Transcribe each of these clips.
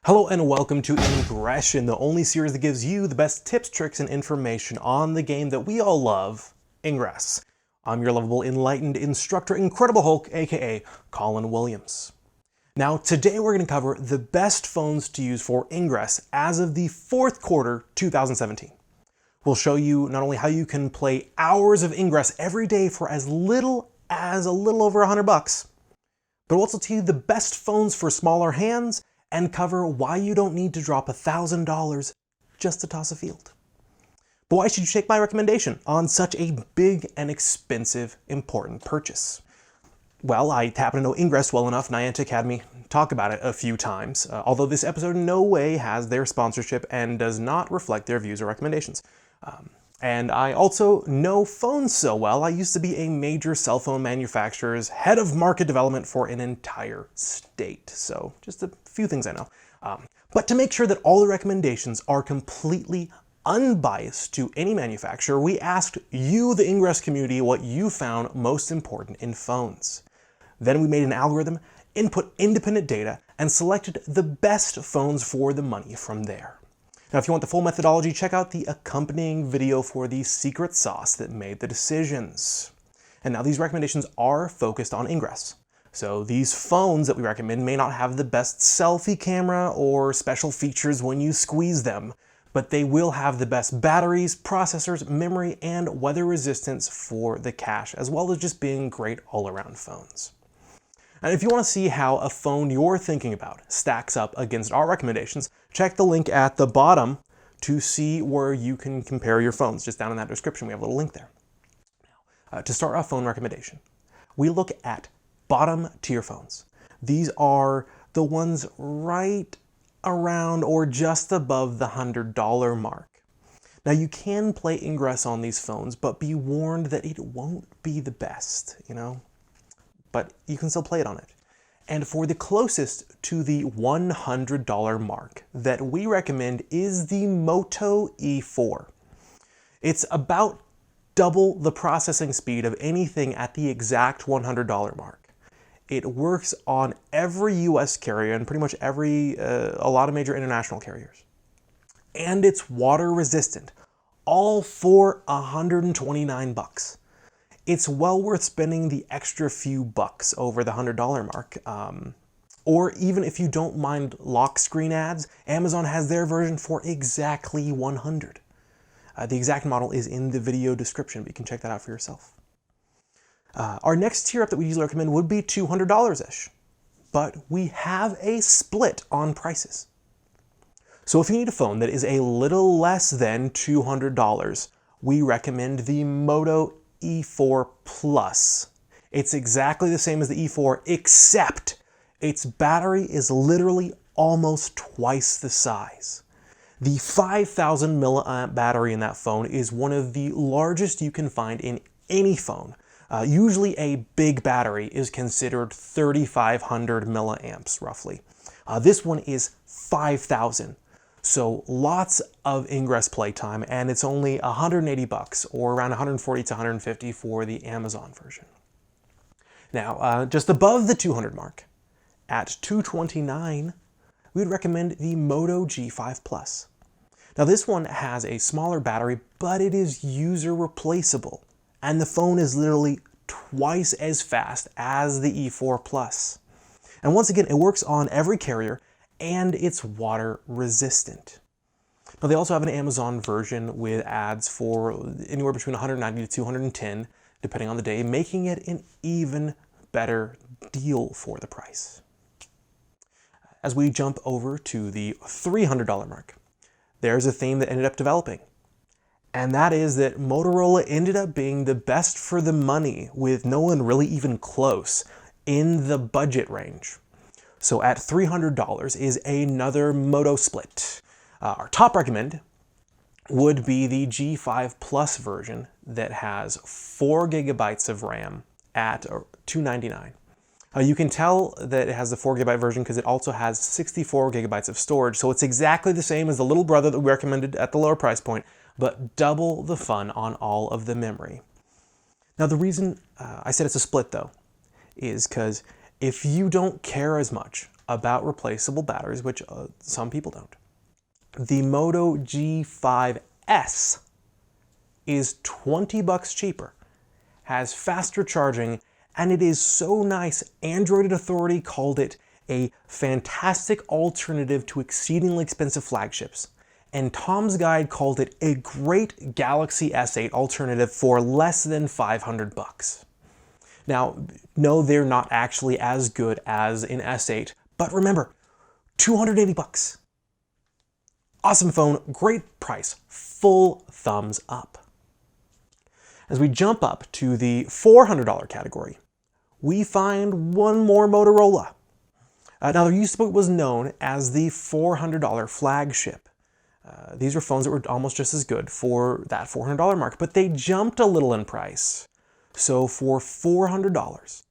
Hello and welcome to Ingression, the only series that gives you the best tips, tricks, and information on the game that we all love, Ingress. I'm your lovable, enlightened instructor, Incredible Hulk, aka Colin Williams. Now today we're going to cover the best phones to use for Ingress as of the fourth quarter 2017. We'll show you not only how you can play hours of Ingress every day for as little as a little over $100, but we'll also tell you the best phones for smaller hands and cover why you don't need to drop $1,000 just to toss a field. But why should you take my recommendation on such a big and expensive, important purchase? Well, I happen to know Ingress well enough, Niantic Academy, talk about it a few times, although this episode in no way has their sponsorship and does not reflect their views or recommendations. And I also know phones so well, I used to be a major cell phone manufacturer's head of market development for an entire state. So just a few things I know. But to make sure that all the recommendations are completely unbiased to any manufacturer, we asked you, the Ingress community, what you found most important in phones. Then we made an algorithm, input independent data, and selected the best phones for the money from there. Now, if you want the full methodology, check out the accompanying video for the secret sauce that made the decisions. And now these recommendations are focused on Ingress. So these phones that we recommend may not have the best selfie camera or special features when you squeeze them, but they will have the best batteries, processors, memory, and weather resistance for the cash, as well as just being great all-around phones. And if you want to see how a phone you're thinking about stacks up against our recommendations, check the link at the bottom to see where you can compare your phones. Just down in that description, we have a little link there. Now, to start our phone recommendation, we look at bottom tier phones. These are the ones right around or just above the $100 mark. Now, you can play Ingress on these phones, but be warned that it won't be the best, but you can still play it on it. And for the closest to the $100 mark that we recommend is the Moto E4. It's about double the processing speed of anything at the exact $100 mark. It works on every US carrier and pretty much a lot of major international carriers. And it's water resistant, all for $129. It's well worth spending the extra few bucks over the $100 mark. Or even if you don't mind lock screen ads, Amazon has their version for exactly $100. The exact model is in the video description, but you can check that out for yourself. Our next tier up that we usually recommend would be $200-ish, but we have a split on prices. So if you need a phone that is a little less than $200, we recommend the Moto E4 Plus. It's exactly the same as the E4, except its battery is literally almost twice the size. The 5,000 milliamp battery in that phone is one of the largest you can find in any phone. Usually a big battery is considered 3,500 milliamps roughly. This one is 5,000. So lots of Ingress playtime, and it's only $180 or around $140 to $150 for the Amazon version. Now, just above the 200 mark, at $229, we would recommend the Moto G5 Plus. Now this one has a smaller battery, but it is user replaceable, and the phone is literally twice as fast as the E4 Plus. And once again, it works on every carrier, and it's water resistant. Now they also have an Amazon version with ads for anywhere between $190 to $210, depending on the day, making it an even better deal for the price. As we jump over to the $300 mark, there's a theme that ended up developing. And that is that Motorola ended up being the best for the money, with no one really even close in the budget range. So at $300 is another Moto split. Our top recommend would be the G5 Plus version that has 4 gigabytes of RAM at $299. You can tell that it has the 4 gigabyte version because it also has 64 gigabytes of storage, so it's exactly the same as the little brother that we recommended at the lower price point, but double the fun on all of the memory. Now the reason I said it's a split though, is because if you don't care as much about replaceable batteries, which some people don't. The Moto G5S is 20 bucks cheaper, has faster charging, and it is so nice. Android Authority called it a fantastic alternative to exceedingly expensive flagships. And Tom's Guide called it a great Galaxy S8 alternative for less than 500 bucks. Now, no, they're not actually as good as an S8, but remember, 280 bucks. Awesome phone, great price, full thumbs up. As we jump up to the $400 category, we find one more Motorola. Now, the used to was known as the $400 flagship. These were phones that were almost just as good for that $400 mark, but they jumped a little in price. So for $400,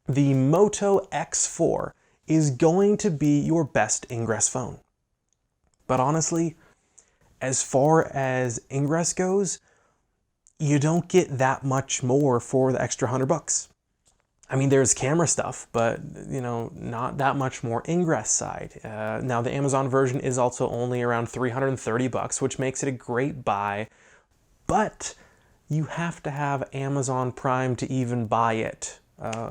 the Moto X4 is going to be your best Ingress phone. But honestly, as far as Ingress goes, you don't get that much more for the extra $100. I mean, there's camera stuff, but, you know, not that much more Ingress side. Now, the Amazon version is also only around 330 bucks, which makes it a great buy, but you have to have Amazon Prime to even buy it.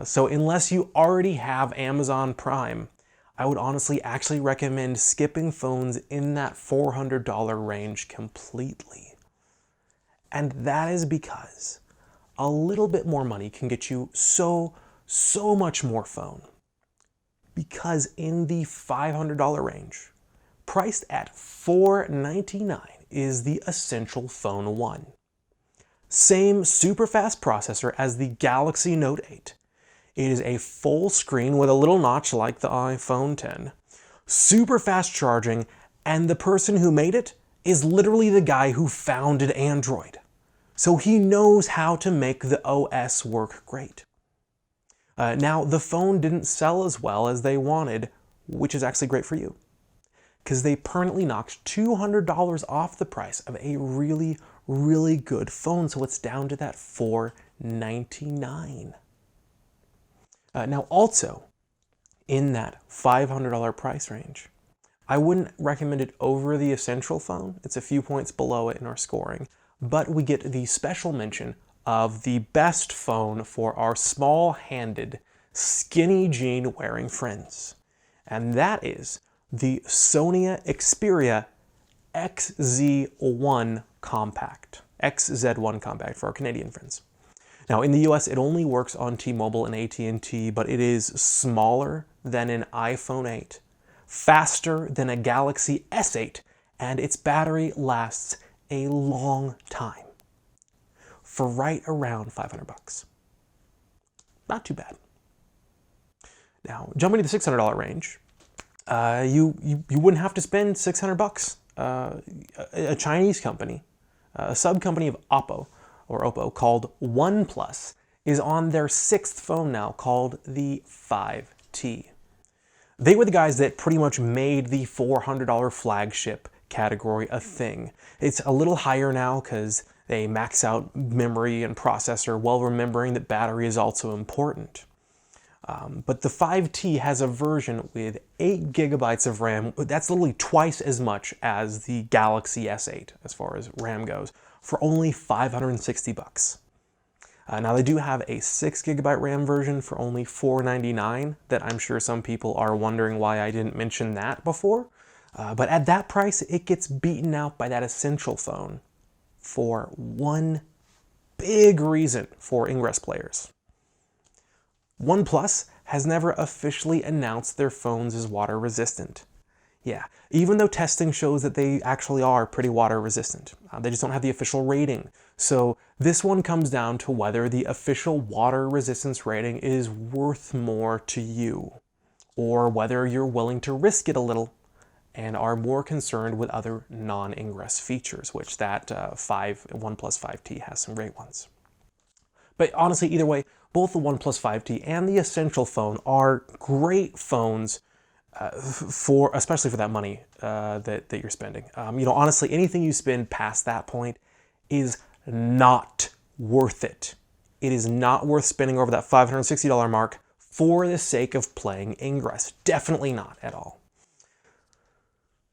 So unless you already have Amazon Prime, I would honestly actually recommend skipping phones in that $400 range completely. And that is because a little bit more money can get you so much more phone. Because in the $500 range, priced at $499, is the Essential Phone 1. Same super fast processor as the Galaxy Note 8. It is a full screen with a little notch like the iPhone X. Super fast charging, and the person who made it is literally the guy who founded Android. So he knows how to make the OS work great. Now, the phone didn't sell as well as they wanted, which is actually great for you, because they permanently knocked $200 off the price of a really, really good phone, so it's down to that $499. Now, also, in that $500 price range, I wouldn't recommend it over the Essential Phone. It's a few points below it in our scoring, but we get the special mention of the best phone for our small-handed, skinny jean-wearing friends. And that is the Sony Xperia XZ1 Compact. XZ1 Compact for our Canadian friends. Now, in the US, it only works on T-Mobile and AT&T, but it is smaller than an iPhone 8, faster than a Galaxy S8, and its battery lasts a long time for right around 500 bucks. Not too bad. Now, jumping to the $600 range, you wouldn't have to spend 600 bucks. A Chinese company, a sub-company of Oppo called OnePlus, is on their 6th phone now called the 5T. They were the guys that pretty much made the $400 flagship category a thing. It's a little higher now because they max out memory and processor while remembering that battery is also important. But the 5T has a version with 8 gigabytes of RAM. That's literally twice as much as the Galaxy S8 as far as RAM goes, for only 560 bucks. Now they do have a 6 gigabyte RAM version for only $499 that I'm sure some people are wondering why I didn't mention that before. But at that price, it gets beaten out by that Essential Phone for one big reason for Ingress players. OnePlus has never officially announced their phones as water resistant. Yeah, even though testing shows that they actually are pretty water resistant. They just don't have the official rating. So this one comes down to whether the official water resistance rating is worth more to you, or whether you're willing to risk it a little and are more concerned with other non-Ingress features, which that OnePlus 5T has some great ones. But honestly, either way, both the OnePlus 5T and the Essential Phone are great phones especially for that money that you're spending. Honestly, anything you spend past that point is not worth it. It is not worth spending over that $560 mark for the sake of playing Ingress. Definitely not at all.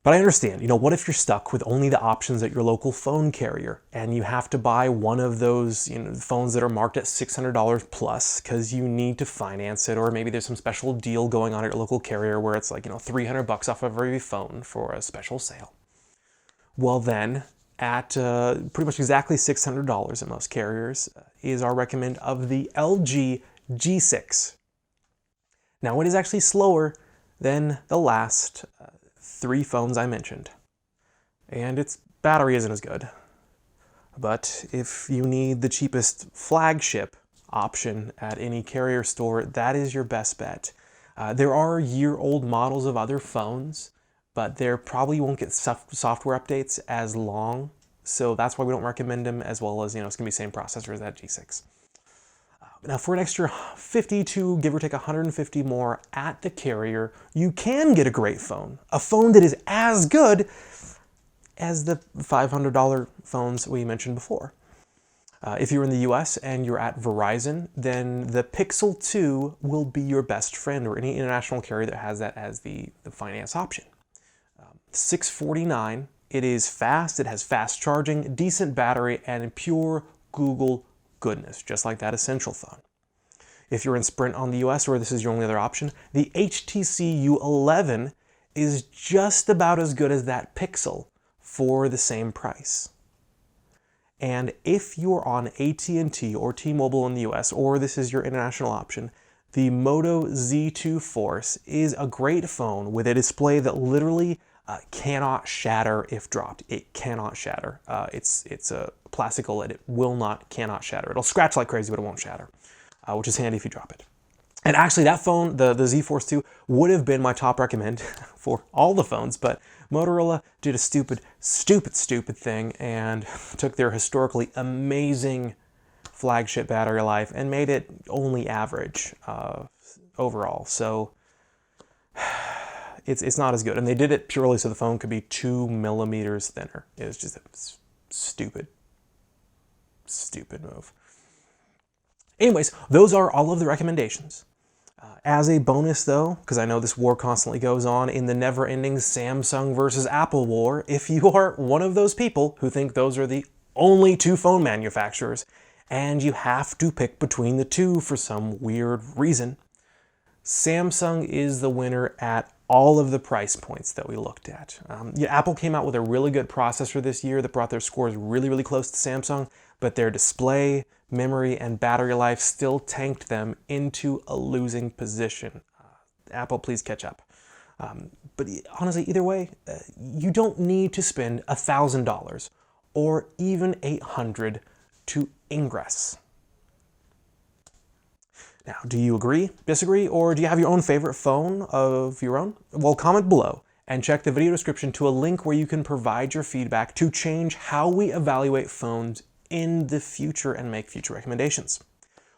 But I understand, what if you're stuck with only the options at your local phone carrier and you have to buy one of those, phones that are marked at $600 plus because you need to finance it, or maybe there's some special deal going on at your local carrier where it's like, $300 off of every phone for a special sale. Well then, at pretty much exactly $600 at most carriers is our recommend of the LG G6. Now it is actually slower than the last 3 phones I mentioned, and its battery isn't as good. But if you need the cheapest flagship option at any carrier store, that is your best bet. There are year-old models of other phones, but they probably won't get software updates as long, so that's why we don't recommend them, as well as, it's going to be the same processor as that G6. Now, for an extra $50 to give or take $150 more at the carrier, you can get a great phone. A phone that is as good as the $500 phones we mentioned before. If you're in the US and you're at Verizon, then the Pixel 2 will be your best friend, or any international carrier that has that as the finance option. $649, it is fast, it has fast charging, decent battery, and pure Google goodness, just like that Essential phone. If you're in Sprint on the US, or this is your only other option, the HTC U11 is just about as good as that Pixel for the same price. And if you're on AT&T or T-Mobile in the US, or this is your international option, the Moto Z2 Force is a great phone with a display that literally cannot shatter if dropped. It cannot shatter. It's a plastic OLED. It cannot shatter. It'll scratch like crazy, but it won't shatter, which is handy if you drop it. And actually that phone, the Z Force 2, would have been my top recommend for all the phones, but Motorola did a stupid thing and took their historically amazing flagship battery life and made it only average overall. So it's not as good. And they did it purely so the phone could be 2 millimeters thinner. It was just a stupid move. Anyways, those are all of the recommendations. As a bonus though, because I know this war constantly goes on in the never-ending Samsung versus Apple war, if you are one of those people who think those are the only 2 phone manufacturers, and you have to pick between the 2 for some weird reason, Samsung is the winner at all of the price points that we looked at. Apple came out with a really good processor this year that brought their scores really close to Samsung, but their display, memory, and battery life still tanked them into a losing position. Apple, please catch up. But honestly, either way, you don't need to spend $1,000 or even $800 to Ingress. Now, do you agree, disagree, or do you have your own favorite phone of your own? Well, comment below and check the video description to a link where you can provide your feedback to change how we evaluate phones in the future and make future recommendations.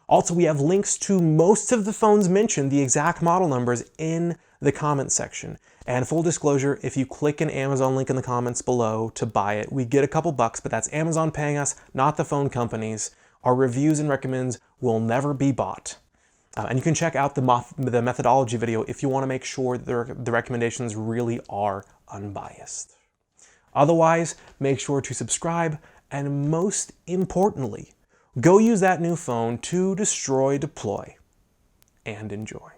Also, we have links to most of the phones mentioned, the exact model numbers, in the comments section. And full disclosure, if you click an Amazon link in the comments below to buy it, we get a couple bucks, but that's Amazon paying us, not the phone companies. Our reviews and recommends will never be bought. And you can check out the methodology video if you want to make sure that the recommendations really are unbiased. Otherwise, make sure to subscribe, and most importantly, go use that new phone to destroy, deploy, and enjoy.